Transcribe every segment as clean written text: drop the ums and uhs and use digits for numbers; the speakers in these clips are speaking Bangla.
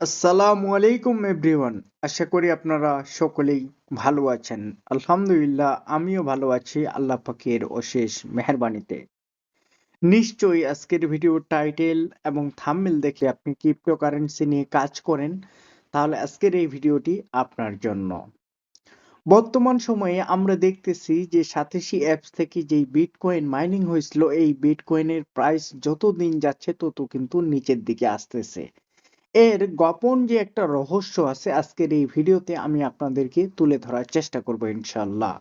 আসসালামু আলাইকুম এভরিওয়ান। আশা করি আপনারা সকলেই ভালো আছেন। আলহামদুলিল্লাহ আমিও ভালো আছি আল্লাহ পাকের অশেষ মেহেরবানিতে। নিশ্চয়ই আজকের ভিডিওর টাইটেল এবং থাম্বনেল দেখে আপনি ক্রিপ্টোকারেন্সি নিয়ে কাজ করেন, তাহলে আজকের এই ভিডিওটি আপনার জন্য। বর্তমান সময়ে আমরা দেখতেছি যে সাতোশি অ্যাপস থেকে যেই বিটকয়েন মাইনিং হয়েছিল, এই বিটকয়েনের প্রাইস যত দিন যাচ্ছে তত কিন্তু নিচের দিকে আসতেছে। এর গোপন যে একটা রহস্য আছে আজকের এই ভিডিওতে আমি আপনাদেরকে তুলে ধরার চেষ্টা করব ইনশাআল্লাহ।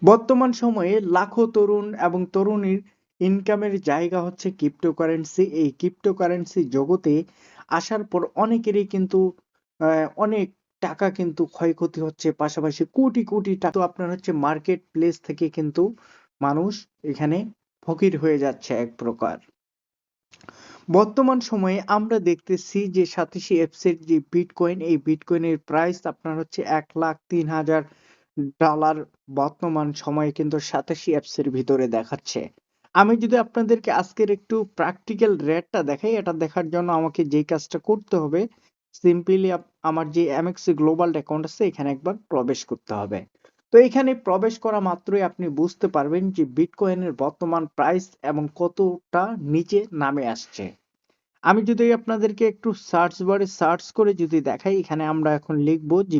বর্তমান সময়ে লাখো তরুণ এবং তরুণীর ইনকামের জায়গা হচ্ছে ক্রিপ্টোকারেন্সি। এই ক্রিপ্টোকারেন্সি জগতে আসার পর অনেকেরই কিন্তু অনেক টাকা কিন্তু ক্ষয়ক্ষতি হচ্ছে, পাশাপাশি কোটি কোটি টাকা তো আপনার হচ্ছে মার্কেট প্লেস থেকে কিন্তু মানুষ এখানে ফকির হয়ে যাচ্ছে এক প্রকার। বর্তমান সময়ে আমরা দেখতেছি যে সাতোশি অ্যাপস এর যে বিটকয়েন, এই বিটকয়েনের প্রাইস আপনার হচ্ছে $1,03,000 বর্তমান সময়ে কিন্তু সাতোশি অ্যাপস এর ভিতরে দেখাচ্ছে। আমি যদি আপনাদেরকে আজকের একটু প্র্যাকটিক্যাল রেটটা দেখাই, এটা দেখার জন্য আমাকে যেই কাজটা করতে হবে, সিম্পলি আমার যে এমএক্সি গ্লোবাল অ্যাকাউন্ট আছে এখানে একবার প্রবেশ করতে হবে। তো এখানে প্রবেশ করা মাত্রই আপনি বুঝতে পারবেন যে বিটকয়েনের বর্তমান প্রাইস এবং কতটা নিচে নামে আসছে। আমি যদি আপনাদেরকে একটু সার্চ বারে সার্চ করে যদি দেখাই, এখানে আমরা এখন লিখব যে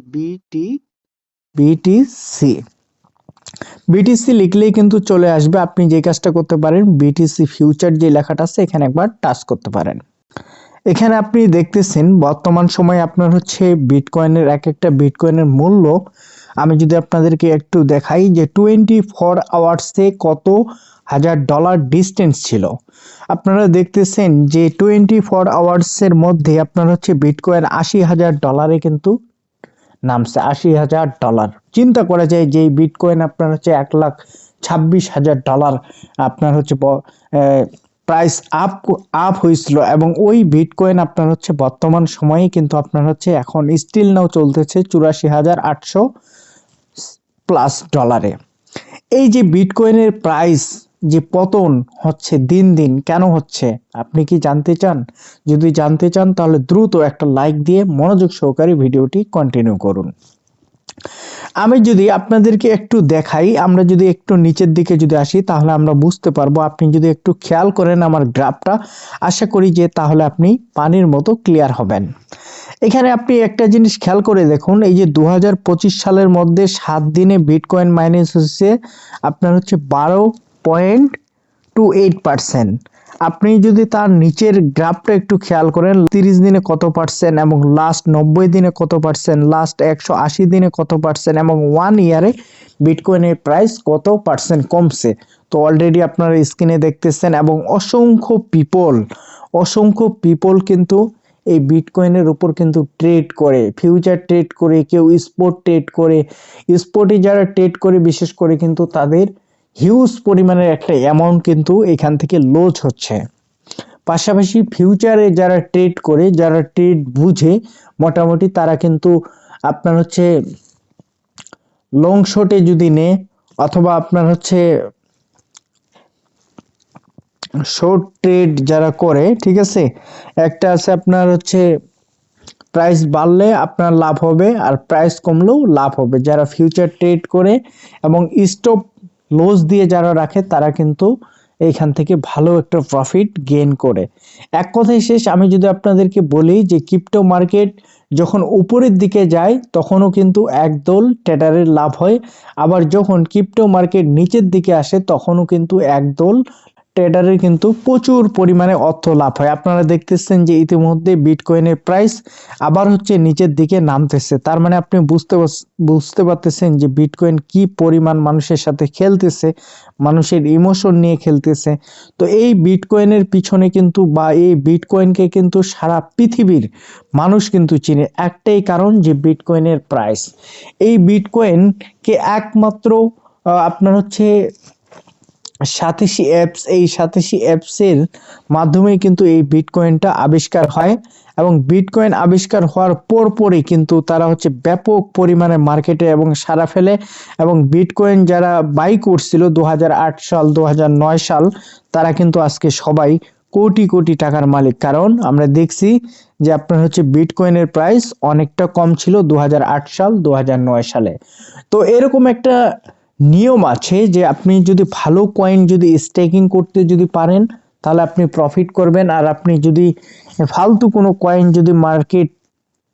বিটিসি। বিটিসি লিখলেই কিন্তু চলে আসবে। আপনি যে কাজটা করতে পারেন, বিটিসি ফিউচার যে লেখাটা আছে এখানে একবার টাচ করতে পারেন। এখানে আপনি দেখতেছেন বর্তমান সময়ে আপনার হচ্ছে বিটকয়েনের এক একটা বিটকয়েনের মূল্য। আমি যদি আপনাদেরকে একটু দেখাই যে 24 আওয়ার্সে কত হাজার ডলার ডিস্টেন্স ছিল। আপনারা দেখতেছেন যে 24 আওয়ার্সের মধ্যে আপনার হচ্ছে বিটকয়েন $80,000 কিন্তু নামছে। $80,000 চিন্তা করা যায় যে বিটকয়েন আপনার হচ্ছে $1,26,000 আপনার হচ্ছে প্রাইস আপ হয়েছিল, এবং ওই বিটকয়েন আপনার হচ্ছে বর্তমান সময়ে কিন্তু আপনার হচ্ছে এখন স্টিল নাও চলতেছে $84,800+ এই যে বিটকয়েনের প্রাইস যে পতন হচ্ছে দিন দিন কেন হচ্ছে, আপনি কি জানতে চান? যদি জানতে চান তাহলে দ্রুত একটা লাইক দিয়ে মনোযোগ সহকারে ভিডিওটি কন্টিনিউ করুন। আমি যদি আপনাদেরকে একটু দেখাই, আমরা যদি একটু নিচের দিকে যদি আসি তাহলে আমরা বুঝতে পারবো। আপনি যদি একটু খেয়াল করেন আমার গ্রাফটা, আশা করি যে তাহলে আপনি পানির মতো ক্লিয়ার হবেন। এখানে আপনি একটা জিনিস খেয়াল করে দেখুন, এই যে 2025 সালের মধ্যে 7 দিনে বিটকয়েন মাইনিং হচ্ছে আপনার হচ্ছে 12.28%। আপনি যদি তার নিচের গ্রাফটা একটু খেয়াল করেন, 30 দিনে কত পার্সেন্ট, এবং লাস্ট 90 দিনে কত পার্সেন্ট, লাস্ট 180 দিনে কত পার্সেন্ট, এবং 1 ইয়ারে বিটকয়েনের প্রাইস কত পার্সেন্ট কমছে। তো অলরেডি আপনারা স্ক্রিনে দেখতেছেন, এবং অসংখ্য পিপল কিন্তু এই বিটকয়েনের উপর কিন্তু ট্রেড করে, ফিউচার ট্রেড করে, কেউ স্পট ট্রেড করে। স্পটে যারা ট্রেড করে বিশেষ করে কিন্তু তাদের হিউজ পরিমাণের একটা অ্যামাউন্ট কিন্তু এখান থেকে লস হচ্ছে। পাশাপাশি ফিউচারে যারা ট্রেড করে, যারা ট্রেড বুঝে মোটামুটি, তারা কিন্তু আপনার হচ্ছে লং শটে যদি নেয়, অথবা আপনার হচ্ছে শর্ট ট্রেড যারা করে, ঠিক আছে, একটা আছে আপনার হচ্ছে প্রাইস বাড়লে আপনার লাভ হবে আর প্রাইস কমলেও লাভ হবে। যারা ফিউচার ট্রেড করে এবং স্টপ লস দিয়ে যারা রাখে তারা কিন্তু এইখান থেকে ভালো একটা প্রফিট গেইন করে। এক কথায় শেষ, আমি যদি আপনাদেরকে বলি যে ক্রিপ্টো মার্কেট যখন উপরের দিকে যায় তখনও কিন্তু একদল ট্রেডারের লাভ হয়, আবার যখন ক্রিপ্টো মার্কেট নিচের দিকে আসে তখনও কিন্তু একদল ট্রেডারের কিন্তু প্রচুর পরিমাণে অর্থ লাভ হয়। আপনারা দেখতেছেন যে ইতিমধ্যে বিটকয়েনের প্রাইস আবার হচ্ছে নিচের দিকে নামতেছে। তার মানে আপনি বুঝতে পারতেছেন যে বিটকয়েন কি পরিমাণ মানুষের সাথে খেলতেছে, মানুষের ইমোশন নিয়ে খেলতেছে। তো এই বিটকয়েনের পিছনে কিন্তু, বা এই বিটকয়েনকে কিন্তু সারা পৃথিবীর মানুষ কিন্তু চিনে, একটাই কারণ যে বিটকয়েনের প্রাইস। এই বিটকয়েনকে একমাত্র আপনার হচ্ছে সাতোশি অ্যাপস, এই সাতোশি অ্যাপসের মাধ্যমে কিন্তু এই বিটকয়েনটা আবিষ্কার হয়, এবং বিটকয়েন আবিষ্কার হওয়ার পরই কিন্তু তারা হচ্ছে ব্যাপক পরিমাণে মার্কেটে এবং সাড়া ফেলে, এবং বিটকয়েন যারা বাই করছিল 2008 সাল 2009 সাল, তারা কিন্তু আজকে সবাই কোটি কোটি টাকার মালিক। কারণ আমরা দেখছি যে আপনার হচ্ছে বিটকয়েনের প্রাইস অনেকটা কম ছিল 2008 সাল 2009 সালে। তো এরকম একটা নিয়ম আছে যে আপনি যদি ভালো কয়েন যদি স্টেকিং করতে যদি পারেন তাহলে আপনি প্রফিট করবেন, আর আপনি যদি ফালতু কোনো কয়েন যদি মার্কেট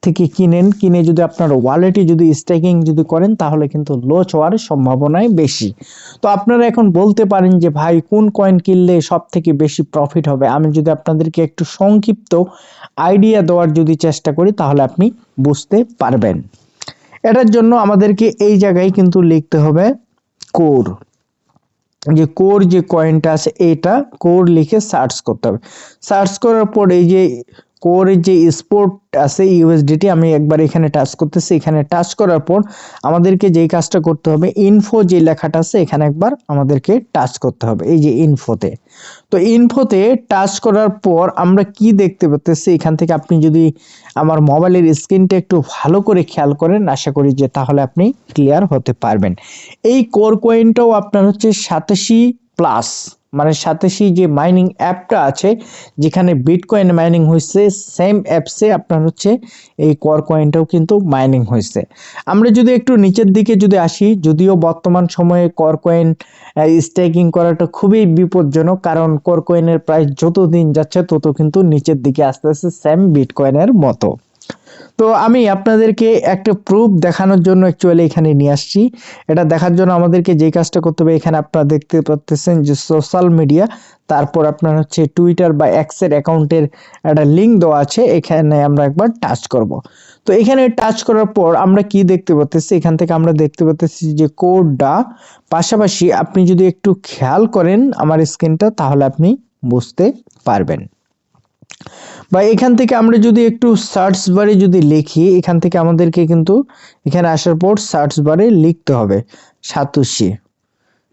থেকে কিনে যদি আপনার ওয়ালেটে যদি স্টেকিং যদি করেন তাহলে কিন্তু লস হওয়ার সম্ভাবনাই বেশি। তো আপনারা এখন বলতে পারেন যে ভাই কোন কয়েন কিনলে সব থেকে বেশি প্রফিট হবে, আমি যদি আপনাদেরকে একটু সংক্ষিপ্ত আইডিয়া দেওয়ার যদি চেষ্টা করি তাহলে আপনি বুঝতে পারবেন। এটার জন্য আমাদেরকে এই জায়গায় কিন্তু লিখতে হবে কোর, যে কোর যে কয়েনটা আছে এটা কোর লিখে সার্চ করতে হবে। সার্চ করার পর এই যে কোরের যে স্পোর্ট আছে ইউএসডিটি, আমি একবার এখানে টাচ করতেছি। এখানে টাচ করার পর আমাদেরকে যেই কাজটা করতে হবে, ইনফো যে লেখাটা আছে এখানে একবার আমাদেরকে টাচ করতে হবে, এই যে ইনফোতে। তো ইনফোতে টাচ করার পর আমরা কি দেখতে পাচ্ছি, এখান থেকে আপনি যদি আমার মোবাইলের স্ক্রিনটা একটু ভালো করে খেয়াল করেন আশা করি যে তাহলে আপনি ক্লিয়ার হতে পারবেন। এই কোর কয়েনটাও আপনার হচ্ছে 87 প্লাস, মানে 87 যে মাইনিং অ্যাপটা আছে যেখানে বিটকয়েন মাইনিং হয়েছে, সেম অ্যাপসে আপনার হচ্ছে এই কোর কয়েনটাও কিন্তু মাইনিং হয়েছে। আমরা যদি একটু নিচের দিকে যদি আসি, যদিও বর্তমান সময়ে কোর কয়েন স্টেকিং করাটা খুবই বিপজ্জনক, কারণ কোর কয়েনের প্রাইস যত দিন যাচ্ছে তত কিন্তু নিচের দিকে আস্তে আস্তে সেম বিটকয়েনের মতো। তো আমি আপনাদেরকে একটা প্রুফ দেখানোর জন্য অ্যাকচুয়ালি এখানে নিয়ে আসছি। এটা দেখার জন্য আমাদেরকে যে কাজটা করতে হবে, এখানে আপনারা দেখতে পাচ্ছেন যে সোশ্যাল মিডিয়া, তারপর আপনার হচ্ছে টুইটার বা এক্সের অ্যাকাউন্টের একটা লিঙ্ক দেওয়া আছে, এখানে আমরা একবার টাচ করব। তো এখানে টাচ করার পর আমরা কি দেখতে পাচ্ছি, এখান থেকে আমরা দেখতে পাচ্ছি যে কোডটা, পাশাপাশি আপনি যদি একটু খেয়াল করেন আমার স্ক্রিনটা তাহলে আপনি বুঝতে পারবেন। বা এখান থেকে আমরা যদি একটু সার্চ বারে যদি লিখি, এখান থেকে আমাদেরকে কিন্তু এখানে আসার পর সার্চ বারে লিখতে হবে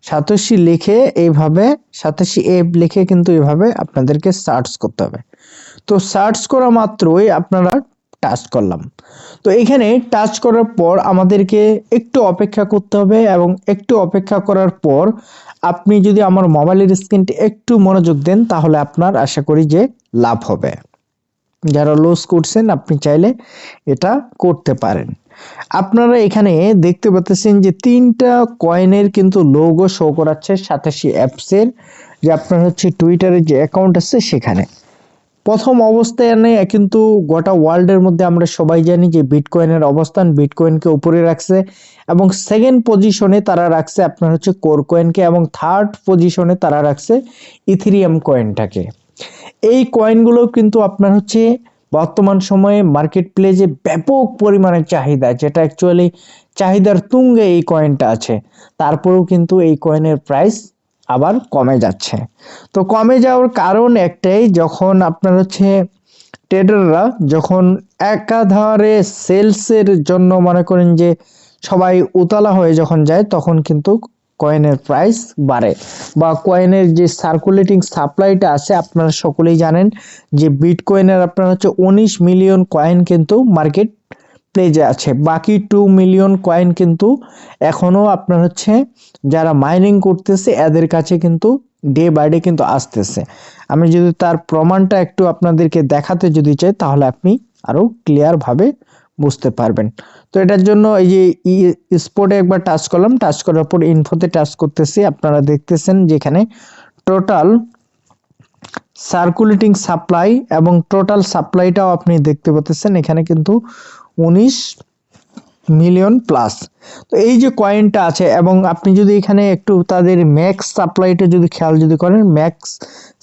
সাতোশি লিখে এইভাবে 87 এফ লিখে কিন্তু এভাবে আপনাদেরকে সার্চ করতে হবে। তো সার্চ করা মাত্রই আপনারা টাচ করলাম। তো এখানে টাচ করার পর আমাদেরকে একটু অপেক্ষা করতে হবে, এবং একটু অপেক্ষা করার পর আপনি যদি আমার মোবাইলের স্ক্রিনটি একটু মনোযোগ দেন তাহলে আপনার আশা করি যে লাভ হবে। যারা লস করছেন আপনি চাইলে এটা করতে পারেন। আপনারা এখানে দেখতে পাচ্ছেন যে 3টা কয়েনের কিন্তু লোগো শো করাচ্ছে 87 অ্যাপসের, যে আপনার হচ্ছে টুইটারের যে অ্যাকাউন্ট আছে সেখানে। প্রথম অবস্থায় কিন্তু গোটা ওয়ার্ল্ডের মধ্যে আমরা সবাই জানি যে বিটকয়েনের অবস্থান, বিটকয়েনকে উপরে রাখছে, এবং সেকেন্ড পজিশনে তারা রাখছে আপনার হচ্ছে কোর কয়েনকে, এবং থার্ড পজিশনে তারা রাখছে ইথেরিয়াম কয়েনটাকে। এই কয়েনগুলো কিন্তু আপনার হচ্ছে বর্তমান সময়ে মার্কেট প্লেসে ব্যাপক পরিমাণে চাহিদা, যেটা অ্যাকচুয়ালি চাহিদার তুঙ্গে এই কয়েনটা আছে। তারপরেও কিন্তু এই কয়েনের প্রাইস আবার কমে যাচ্ছে। তো কমে যাওয়ার কারণ একটাই, যখন আপনার হচ্ছে ট্রেডাররা যখন একাধারে সেলসের জন্য মনে করেন যে সবাই উতলা হয়ে যখন যায় তখন কিন্তু কয়েনের প্রাইস বাড়ে, বা কয়েনের যে সার্কুলেটিং সাপ্লাইটা আছে আপনারা সকলেই জানেন যে বিটকয়েনের আপনার হচ্ছে 19 মিলিয়ন কয়েন কিন্তু মার্কেট প্লেজে আছে, বাকি 2 মিলিয়ন কয়েন কিন্তু এখনো আপনার হচ্ছে যারা মাইনিং করতেছে এদের কাছে কিন্তু ডে বাই ডে কিন্তু আসতেছে। আমি যদি তার প্রমাণটা একটু আপনাদেরকে দেখাতে যদি চাই তাহলে আপনি আরো ক্লিয়ার ভাবে বুঝতে পারবেন। তো এটার জন্য এই যে স্পটে একবার টাচ করলাম, টাচ করার পর ইনফোতে টাচ করতেছি। আপনারা দেখতেছেন যেখানে টোটাল সার্কুলেটিং সাপ্লাই এবং টোটাল সাপ্লাইটাও আপনি দেখতে পাচ্ছেন এখানে কিন্তু 19 মিলিয়ন প্লাস। তো এই যে কয়েনটা আছে, এবং আপনি যদি এখানে একটু তাদের ম্যাক্স সাপ্লাইটা যদি খেয়াল যদি করেন, ম্যাক্স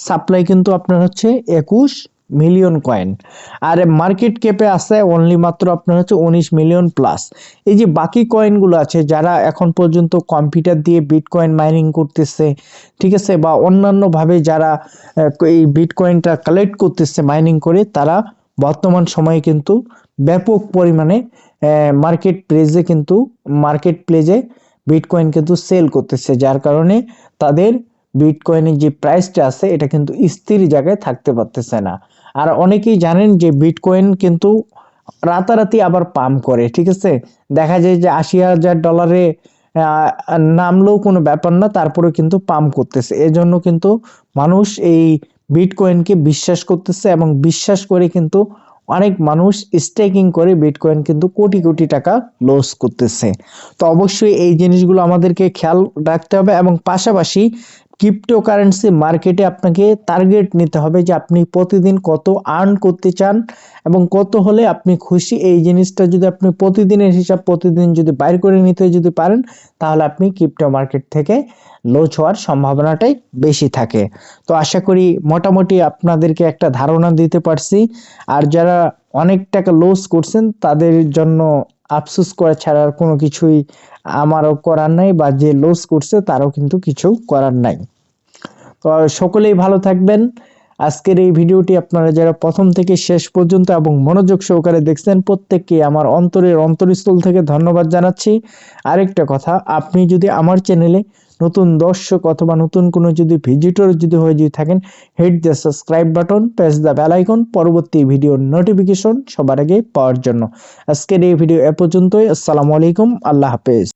সাপ্লাই কিন্তু আপনার হচ্ছে 21 মিলিয়ন কয়েন, আর মার্কেট ক্যাপে আছে অনলি মাত্র আপনার হচ্ছে 19 মিলিয়ন প্লাস। এই যে বাকি কয়েনগুলো আছে যারা এখন পর্যন্ত কম্পিউটার দিয়ে বিটকয়েন মাইনিং করতেছে, ঠিক আছে, বা অন্যান্য ভাবে যারা এই বিটকয়েনটা কালেক্ট করতেছে মাইনিং করে, তারা বর্তমান সময়ে কিন্তু ব্যাপক পরিমাণে মার্কেট প্লেসে বিটকয়েন কিন্তু সেল করতেছে, যার কারণে তাদের বিটকয়েনের যে প্রাইসটা আছে এটা কিন্তু স্থির জায়গায় থাকতে পারতেছে না। আর অনেকেই জানেন যে বিটকয়েন কিন্তু রাতারাতি আবার পাম্প করে, ঠিক আছে, দেখা যায় যে $80,000 নামলেও কোনো ব্যাপার না, তারপরে কিন্তু পাম্প করতেছে। এজন্য কিন্তু মানুষ এই বিটকয়েনকে বিশ্বাস করতেছে, এবং বিশ্বাস করে কিন্তু অনেক মানুষ স্টেকিং করে বিটকয়েন কিন্তু কোটি কোটি টাকা লস করতেছে। তো অবশ্যই এই জিনিসগুলো আমাদেরকে খেয়াল রাখতে হবে এবং পাশাপাশি ক্রিপ্টোকারেন্সি মার্কেটে আপনাকে টার্গেট নিতে হবে যে আপনি প্রতিদিন কত আর্ন করতে চান এবং কত হলে আপনি খুশি। এই জিনিসটা যদি আপনি প্রতিদিনের হিসাব প্রতিদিন যদি বাইর করে নিতে যদি পারেন, তাহলে আপনি ক্রিপ্টো মার্কেট থেকে লস হওয়ার সম্ভাবনাটাই বেশি থাকে। তো আশা করি মোটামুটি আপনাদেরকে একটা ধারণা দিতে পারছি। আর যারা অনেক টাকা লস করছেন তাদের জন্য আফসোস করা ছাড়া আর কোনো কিছুই আমারও করার নাই, বা যে লস করছে তারও কিন্তু কিছু করার নাই। তো সকলেই ভালো থাকবেন। আজকের এই ভিডিওটি আপনারা যারা প্রথম থেকে শেষ পর্যন্ত এবং মনোযোগ সহকারে দেখছেন, প্রত্যেককে আমার অন্তরের অন্তরস্থল থেকে ধন্যবাদ জানাচ্ছি। আরেকটা কথা, আপনি যদি আমার চ্যানেলে নতুন দর্শক অথবা নতুন কোনো যদি ভিজিটর যদি হয়ে যদি থাকেন, hit the subscribe button, press the bell icon, পরবর্তী ভিডিওর নোটিফিকেশন সবার আগে পাওয়ার জন্য। আজকের এই ভিডিও এ পর্যন্তই। আসসালামু আলাইকুম, আল্লাহ হাফেজ।